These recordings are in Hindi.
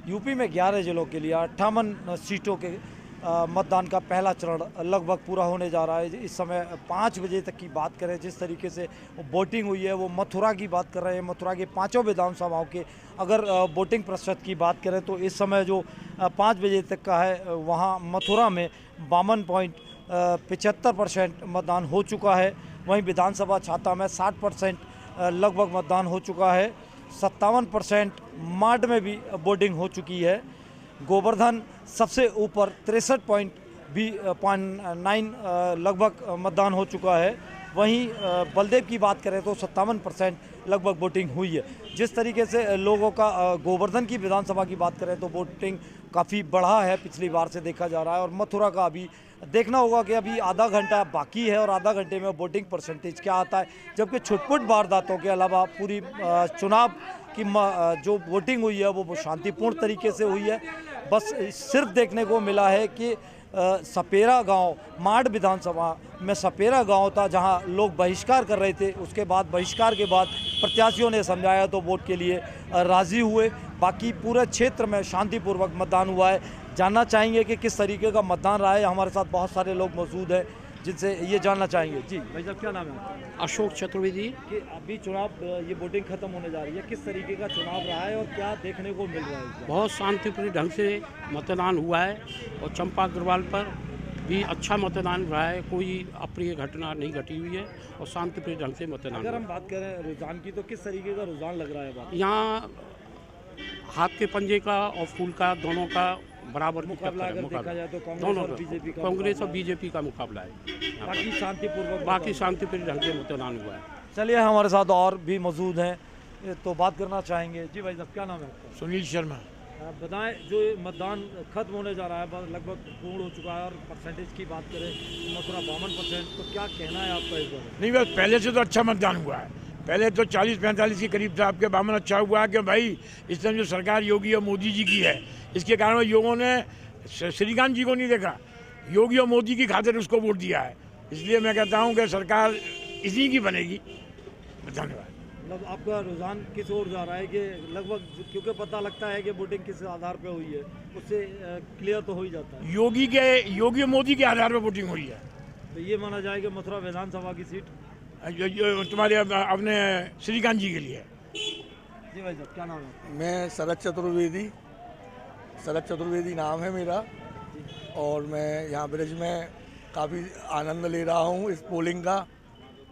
यूपी में 11 जिलों के लिए 58 सीटों के मतदान का पहला चरण लगभग पूरा होने जा रहा है। इस समय 5 बजे तक की बात करें, जिस तरीके से वोटिंग हुई है, वो मथुरा की बात कर रहे हैं। मथुरा के पांचों विधानसभाओं के अगर वोटिंग प्रतिशत की बात करें तो इस समय जो 5 बजे तक का है, वहाँ मथुरा में 52.75% मतदान हो चुका है। वहीं विधानसभा छाता में 60% लगभग मतदान हो चुका है। 57% माड में भी वोटिंग हो चुकी है। गोवर्धन सबसे ऊपर 63.9 लगभग मतदान हो चुका है। वहीं बलदेव की बात करें तो 57% लगभग वोटिंग हुई है। जिस तरीके से लोगों का गोवर्धन की विधानसभा की बात करें तो वोटिंग काफ़ी बढ़ा है, पिछली बार से देखा जा रहा है। और मथुरा का अभी देखना होगा कि अभी आधा घंटा बाकी है और आधा घंटे में वोटिंग परसेंटेज क्या आता है। जबकि छुटपुट वारदातों के अलावा पूरी चुनाव की जो वोटिंग हुई है वो शांतिपूर्ण तरीके से हुई है। बस सिर्फ देखने को मिला है कि सपेरा गांव, माड विधानसभा में सपेरा गांव था जहां लोग बहिष्कार कर रहे थे। उसके बाद बहिष्कार के बाद प्रत्याशियों ने समझाया तो वोट के लिए राज़ी हुए। बाकी पूरे क्षेत्र में शांतिपूर्वक मतदान हुआ है। जानना चाहेंगे कि किस तरीके का मतदान रहा है। हमारे साथ बहुत सारे लोग मौजूद हैं जिनसे ये जानना चाहेंगे। जी भाई साहब, क्या नाम है आपका? अशोक चतुर्वेदी। कि अभी चुनाव, ये वोटिंग खत्म होने जा रही है, किस तरीके का चुनाव रहा है और क्या देखने को मिल रहा है? बहुत शांतिपूर्ण ढंग से मतदान हुआ है और चंपा अग्रवाल पर भी अच्छा मतदान रहा है। कोई अप्रिय घटना नहीं घटी हुई है और शांतिपूर्ण ढंग से मतदान। अगर हम बात करें रुझान की तो किस तरीके का रुझान लग रहा है? बात यहाँ हाथ के पंजे का और फूल का दोनों का बराबर मुकाबला अगर देखा जाए तो कांग्रेस और बीजेपी का मुकाबला है। बाकी शांतिपूर्वक ढंग से मतदान हुआ है। चलिए, हमारे साथ और भी मौजूद हैं तो बात करना चाहेंगे। जी भाई साहब, क्या नाम है आपका? सुनील शर्मा। बताएं, जो मतदान खत्म होने जा रहा है, लगभग पूर्ण हो चुका है और परसेंटेज की बात करें मथुरा 52%, तो क्या कहना है आपका इस बारे? नहीं, बस पहले से तो अच्छा मतदान हुआ है। पहले तो 40-45 के करीब था, आपके 52 अच्छा हुआ है कि भाई इस समय जो सरकार योगी और मोदी जी की है, इसके कारण लोगों ने श्रीकांत जी को नहीं देखा, योगी और मोदी की खातिर उसको वोट दिया है। इसलिए मैं कहता हूँ कि सरकार इसी की बनेगी। धन्यवाद। मतलब आपका रुझान किस ओर जा रहा है कि लगभग, क्योंकि पता लगता है कि वोटिंग किस आधार पर हुई है, उससे क्लियर तो हो ही जाता है। योगी और मोदी के आधार पर वोटिंग हुई है। तो ये माना जाए कि मथुरा विधानसभा की सीट तुम्हारे अपने श्रीकांत जी के लिए। जी भाई साहब, क्या नाम है? मैं शरद चतुर्वेदी नाम है मेरा, और मैं यहाँ ब्रिज में काफ़ी आनंद ले रहा हूँ इस पोलिंग का।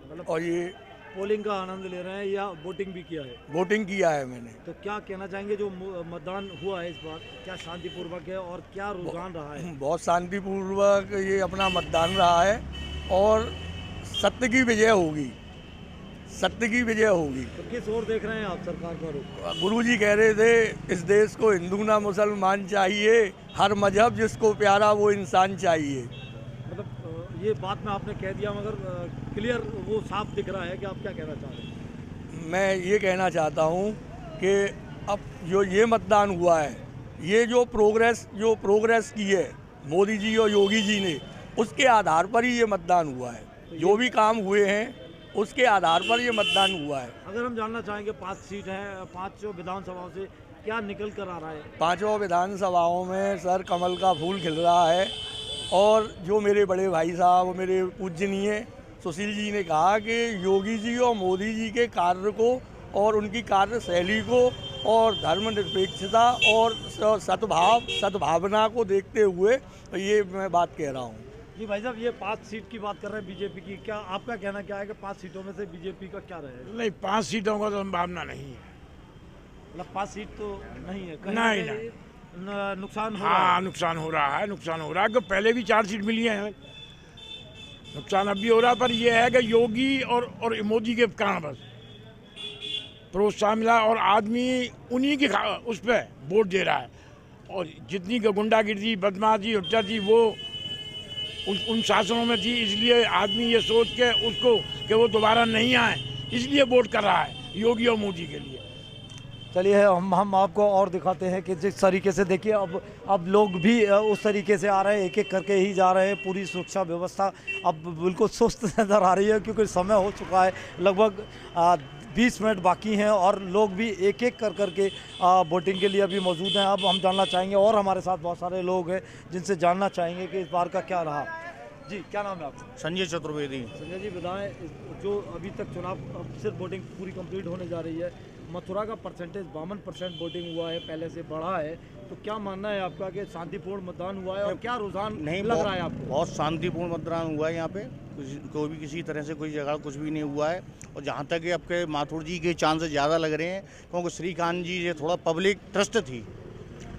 मतलब और ये पोलिंग का आनंद ले रहे हैं या वोटिंग भी किया है? वोटिंग किया है मैंने। तो क्या कहना चाहेंगे, जो मतदान हुआ है इस बार, क्या शांतिपूर्वक है और क्या रुझान रहा है? बहुत शांतिपूर्वक ये अपना मतदान रहा है और सत्य की विजय होगी, सत्य की विजय होगी। तो किस ओर देख रहे हैं आप सरकार का रुख? गुरुजी कह रहे थे इस देश को हिंदू ना मुसलमान चाहिए, हर मजहब जिसको प्यारा वो इंसान चाहिए। मतलब ये बात में आपने कह दिया, मगर क्लियर वो साफ दिख रहा है कि आप क्या कहना चाह रहे हैं? मैं ये कहना चाहता हूँ कि अब जो ये मतदान हुआ है, ये जो प्रोग्रेस की है मोदी जी और योगी जी ने, उसके आधार पर ही ये मतदान हुआ है। जो भी काम हुए हैं उसके आधार पर ये मतदान हुआ है। अगर हम जानना चाहेंगे, 5 सीट हैं, 5 विधानसभाओं से क्या निकल कर आ रहा है? 5 विधानसभाओं में सर कमल का फूल खिल रहा है। और जो मेरे बड़े भाई साहब, मेरे पूजनीय सुशील जी ने कहा कि योगी जी और मोदी जी के कार्य को और उनकी कार्यशैली को और धर्मनिरपेक्षता और सद्भावना को देखते हुए ये मैं बात कह रहा हूँ। जी भाई साहब, ये 5 सीट की बात कर रहे हैं बीजेपी की, क्या आपका कहना क्या है कि 5 सीटों में से बीजेपी का क्या रहेगा? नहीं, 5 सीटों का तो संभावना नहीं है। मतलब 5 सीट तो नहीं है, नहीं। नुकसान हो रहा है। हाँ, नुकसान हो रहा है कि पहले भी 4 सीट मिली है, नुकसान अब भी हो रहा है। पर यह है कि योगी और मोदी के कारण बस प्रोत्साहन मिला और आदमी उन्हीं के उस पर वोट दे रहा है। और जितनी गुंडागिर्दी, बदमाशी, हत्या थी वो उन शासनों में थी, इसलिए आदमी ये सोच के उसको कि वो दोबारा नहीं आए, इसलिए वोट कर रहा है योगी और मोदी के लिए। चलिए, हम आपको और दिखाते हैं कि जिस तरीके से, देखिए अब लोग भी उस तरीके से आ रहे हैं, एक एक करके ही जा रहे हैं। पूरी सुरक्षा व्यवस्था अब बिल्कुल सुस्त नज़र आ रही है क्योंकि समय हो चुका है। लगभग 20 मिनट बाकी हैं और लोग भी एक एक कर करके वोटिंग के लिए अभी मौजूद हैं। अब हम जानना चाहेंगे और हमारे साथ बहुत सारे लोग हैं जिनसे जानना चाहेंगे कि इस बार का क्या रहा। जी, क्या नाम है आपका? संजय चतुर्वेदी। संजय जी, बताएं, जो अभी तक चुनाव अब सिर्फ वोटिंग पूरी कंप्लीट होने जा रही है, मथुरा का परसेंटेज 52% वोटिंग हुआ है, पहले से बढ़ा है, तो क्या मानना है आपका कि शांतिपूर्ण मतदान हुआ है और क्या रुझान नहीं लग रहा है आपको? बहुत शांतिपूर्ण मतदान हुआ है यहाँ पे, कोई भी किसी तरह से कोई जगह कुछ भी नहीं हुआ है। और जहाँ तक कि आपके माथुर जी के चांसेस ज़्यादा लग रहे हैं, क्योंकि श्रीकांत जी ये थोड़ा पब्लिक ट्रस्ट थी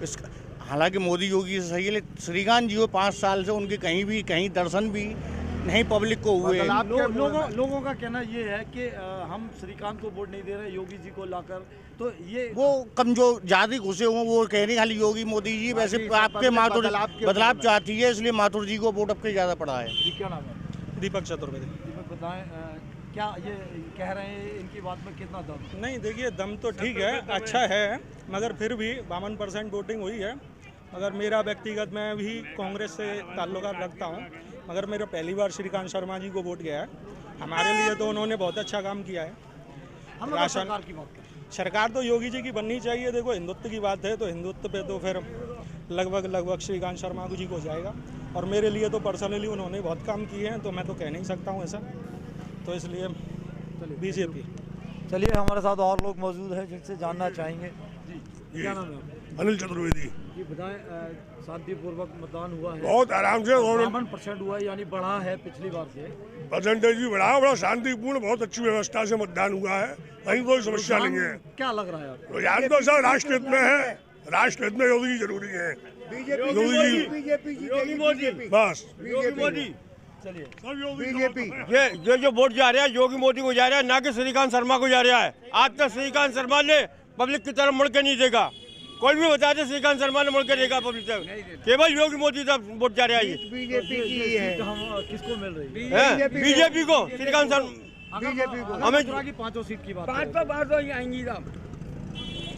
इस, हालांकि मोदी योगी से सही है, लेकिन श्रीकांत जी को 5 साल से उनके कहीं दर्शन भी नहीं पब्लिक को हुए। लोगों का कहना ये है कि हम श्रीकांत को वोट नहीं दे रहे, योगी जी को लाकर, तो ये वो कमजोर ज़्यादा घुसे हुए, वो कह रही खाली योगी मोदी जी, वैसे आपके माथुर बदलाव चाहती है, इसलिए माथुर जी को वोट आपके ज़्यादा पड़ा है। जी, क्या नाम है? दीपक चतुर्वेदी। दीपक, बताएं, क्या ये कह रहे हैं, इनकी बात में कितना दम? नहीं, देखिए दम तो ठीक है, अच्छा है, मगर फिर भी 52% वोटिंग हुई है। मगर मेरा व्यक्तिगत, मैं भी कांग्रेस से ताल्लुकात रखता हूँ, मगर मेरा पहली बार श्रीकांत शर्मा जी को वोट गया है। हमारे लिए तो उन्होंने बहुत अच्छा काम किया है। हम अगर सरकार की बात करें, सरकार तो योगी जी की बननी चाहिए। देखो, हिंदुत्व की बात है तो हिंदुत्व पे तो फिर लगभग श्रीकांत शर्मा जी को जाएगा। और मेरे लिए तो पर्सनली उन्होंने बहुत काम किए हैं, तो मैं तो कह नहीं सकता हूँ ऐसा, तो इसलिए बीजेपी। चलिए, हमारे साथ और लोग मौजूद हैं जिनसे जानना चाहेंगे। जी, क्या नाम है आपका? अनिल चतुर्वेदी। जी, बताएं, शांतिपूर्वक मतदान हुआ है, बहुत आराम से 52% हुआ है, यानी बढ़ा है पिछली बार से। परसेंटेज भी बढ़ा, बड़ा शांतिपूर्ण, बहुत अच्छी व्यवस्था से मतदान हुआ है, कहीं कोई समस्या नहीं है। क्या लग रहा है आपको? रुझान तो सर राष्ट्र हित में है, राष्ट्र हित में योगी जी जरूरी है। बीजेपी बस मोदी। चलिए, बीजेपी। ये जो वोट जा रहा है योगी मोदी को जा रहा है, ना कि श्रीकांत शर्मा को जा रहा है। आज तक श्रीकांत शर्मा ने पब्लिक की तरफ मुड़ के नहीं देखा। कोई भी बता दे श्रीकांत शर्मा ने मुड़ के देखा पब्लिक तरफ, केवल योगी मोदी तक वोट जा रहा है। बीजेपी की है। हम किसको मिल रही ये बीजेपी को, श्रीकांत शर्मा बीजेपी को। हमें मथुरा की 5 सीट की बात करें,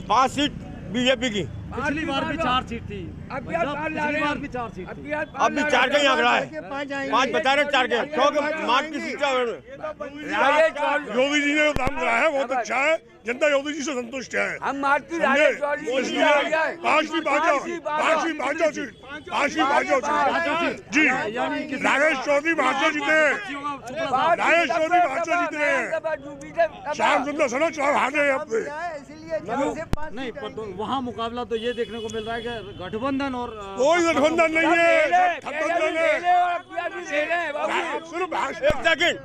5 सीट बीजेपी की। पिछली बार भी 4 सीट थी, पिछली बार भी 4 सीट थी। अब भी 4 का ही आंकड़ा है, 5 बता रहे 4 के, क्योंकि मार्च की सीट। योगी जी ने जो काम करा है बहुत अच्छा है, जनता योगी जी से संतुष्ट है। हम मारती जी, राजेश चौधरी महाराष्ट्र जीते हैं, राजेश चौधरी महाराष्ट्र जीते हैं, श्याम सुंदर सनो चुनाव हार गए अब। नहीं, पर तो वहाँ मुकाबला तो ये देखने को मिल रहा है कि गठबंधन और कोई गठबंधन नहीं है, गठबंधन है सिर्फ एक सेकंड,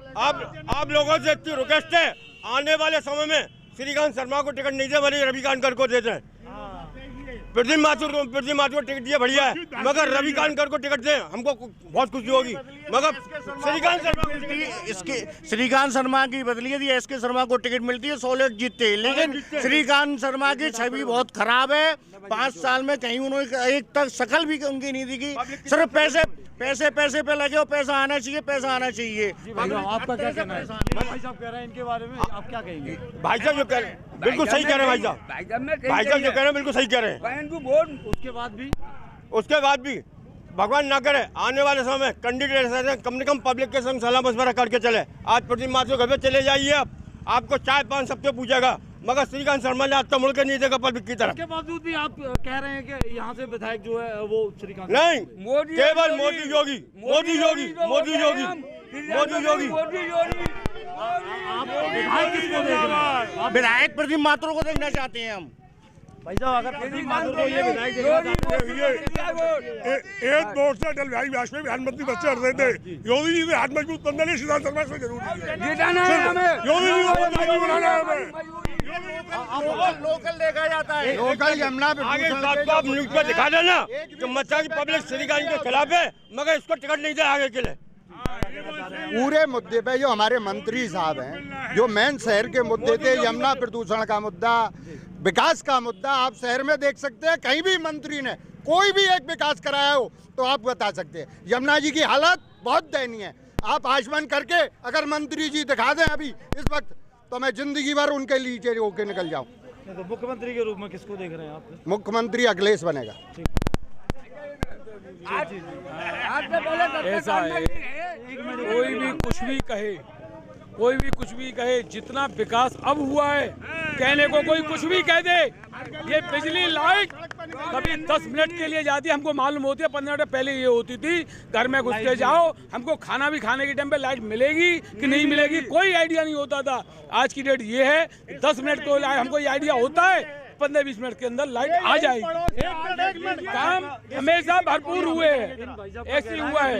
आप लोगों से इतनी रिक्वेस्ट है, आने वाले समय में श्रीकांत शर्मा को टिकट नहीं दे, भले रविकांत को देते हैं। प्रद्युम्न माथुर को टिकट दिया बढ़िया है, मगर रविकांत को टिकट दें, हमको बहुत खुशी होगी। मगर श्रीकांत शर्मा को इसके श्रीकांत शर्मा की बदली यदि SK शर्मा को टिकट मिलती है 100 लोग जीतते हैं, लेकिन श्रीकांत शर्मा की छवि बहुत खराब है। 5 साल में कहीं उन्होंने एक तक शकल भी उनकी नहीं दिखी, सिर्फ पैसे पे लगे हो, पैसा आना चाहिए। आपका क्या कहना है? भाई साहब कह रहे हैं इनके बारे में, आप क्या कहेंगे? भाई साहब जो कह रहे हैं बिल्कुल सही कह रहे हैं, भाई साहब जो कह रहे हैं बिल्कुल सही कह रहे हैं। उसके बाद भी भगवान ना करे आने वाले समय में कैंडिडेट कम से कम पब्लिक के संग सलाह मशवरा करके चले। आज प्रद्युम्न माथुर घर पे चले जाइए, आपको चाय पान सबसे पूछेगा, मगर श्रीकांत शर्मा ने आज तक मुड़ के नहीं देखा पब्लिक की तरफ। उसके बावजूद भी आप कह रहे हैं कि यहाँ से विधायक जो है वो श्रीकांत नहीं, केवल मोदी योगी। आप विधायक किसको देख रहे हैं? विधायक प्रद्युम्न माथुर को देखना चाहते हैं हम। भाई साहब, अगर प्रद्युम्न माथुर को ये विधायक देखना चाहते हैं, एक वोट से अटल बिहारी वाजपेयी प्रधानमंत्री बच्चे हट रहे थे, योगी जी से हाथ मजबूत करने के श्रीकांत शर्मा से जरूरी है। योगी जी को मंत्री बनाना है हमें। लोकल देखा जाता है, लोकल यमुना पे आगे आप न्यूज पे दिखा देना कि मच्चा की पब्लिक श्रीकांत के खिलाफ है, मगर इसको टिकट नहीं दे आगे के लिए। पूरे मुद्दे पे जो हमारे मंत्री साहब हैं, जो मेन शहर के मुद्दे थे, यमुना प्रदूषण का मुद्दा, विकास का मुद्दा, आप शहर में देख सकते हैं कहीं भी मंत्री ने कोई भी एक विकास कराया हो तो आप बता सकते हैं। यमुना जी की हालत बहुत दयनीय है। आप आश्वासन करके अगर मंत्री जी दिखा दें अभी इस वक्त, तो मैं जिंदगी भर उनके लीचे होके निकल जाऊं। तो मुख्यमंत्री के रूप में किसको देख रहे हैं आप? मुख्यमंत्री अखिलेश बनेगा। ऐसा है, कोई भी कुछ भी कहे, कोई भी कुछ भी कहे, जितना विकास अब हुआ है, कहने को कोई कुछ भी कह दे। ये बिजली लाइट कभी 10 मिनट के लिए जाती है, हमको मालूम होती है 15 मिनट पहले ये होती थी। घर में घुस के जाओ, हमको खाना भी खाने के टाइम पे लाइट मिलेगी कि नहीं मिलेगी कोई आइडिया नहीं होता था। आज की डेट ये है 10 मिनट को हमको ये आइडिया होता है 15-20 मिनट के अंदर लाइट आ जाएगी। काम हमेशा भरपूर हुए हैं, ऐसे हुआ है,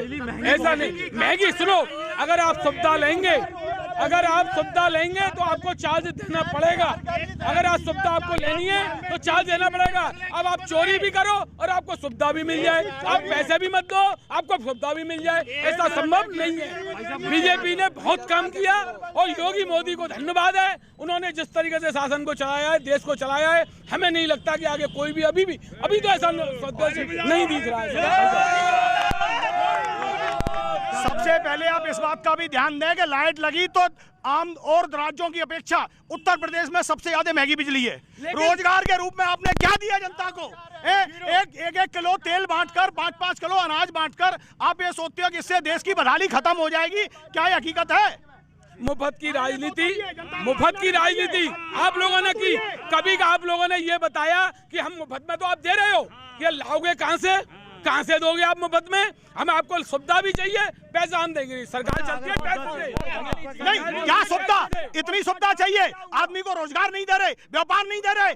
ऐसा नहीं। महंगी सुनो, अगर आप सुविधा लेंगे तो आपको चार्ज देना पड़ेगा। अगर आप सुविधा आपको लेनी है तो चार्ज देना पड़ेगा। अब आप चोरी भी करो और आपको सुविधा भी मिल जाए, आप पैसे भी मत दो आपको सुविधा भी मिल जाए, ऐसा संभव नहीं है। बीजेपी ने बहुत काम किया और योगी मोदी को धन्यवाद है। उन्होंने जिस तरीके से शासन को चलाया है, देश को चलाया है, हमें नहीं लगता कि आगे कोई भी अभी तो ऐसा नहीं दिख रहा है। सबसे पहले आप इस बात का भी ध्यान दें कि लाइट लगी तो आम और राज्यों की अपेक्षा उत्तर प्रदेश में सबसे ज्यादा महंगी बिजली है। रोजगार के रूप में आपने क्या दिया जनता को? एक किलो तेल बांटकर, 5-5 किलो अनाज बांटकर आप ये सोचते हो कि इससे देश की बदहाली खत्म हो जाएगी? क्या ये हकीकत है? मुफ्त की राजनीति आप लोगों ने की। कभी आप लोगों ने ये बताया कि हम मुफ्त में तो आप दे रहे हो, ये लाओगे कहां से दोगे आप मुफ्त में? हमें आपको सुविधा भी चाहिए, पैसा हम देंगे, सरकार चलती है पैसे नहीं। क्या सुविधा? इतनी सुविधा चाहिए, आदमी को रोजगार नहीं दे रहे, व्यापार नहीं दे रहे,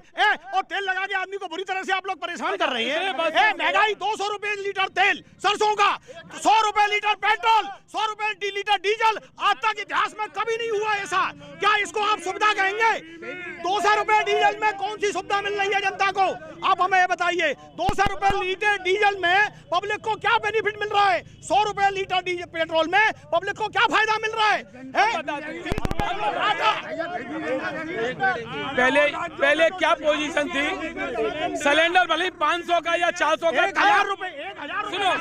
और तेल लगा के आदमी को बुरी तरह से आप लोग परेशान कर रहे हैं। महंगाई 200 रुपए लीटर तेल सरसों का, 100 रुपए लीटर पेट्रोल, 100 रुपए लीटर डीजल। आज तक इतिहास में कभी नहीं हुआ ऐसा। क्या इसको आप सुविधा कहेंगे? 200 रुपए डीजल में कौन सी सुविधा मिल रही है जनता को? आप हमें बताइए। 200 रुपए लीटर डीजल में पब्लिक को क्या बेनिफिट मिल रहा है? 100 रुपए लीटर डीजल पेट्रोल में पब्लिक को क्या फायदा मिल रहा है? पहले क्या पोजीशन थी? सिलेंडर भले 500 का या 400 का, 1000 रुपए सुनो,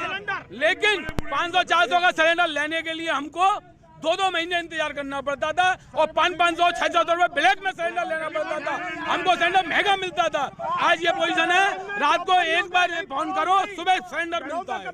लेकिन 500-400 का सिलेंडर लेने के लिए हमको 2-2 महीने इंतजार करना पड़ता था और 500-600 रुपए ब्लैक में सिलेंडर लेना पड़ता था। हमको सिलेंडर महंगा मिलता था। आज ये पोजीशन है, रात को एक बार फोन करो, सुबह सिलेंडर मिलता है।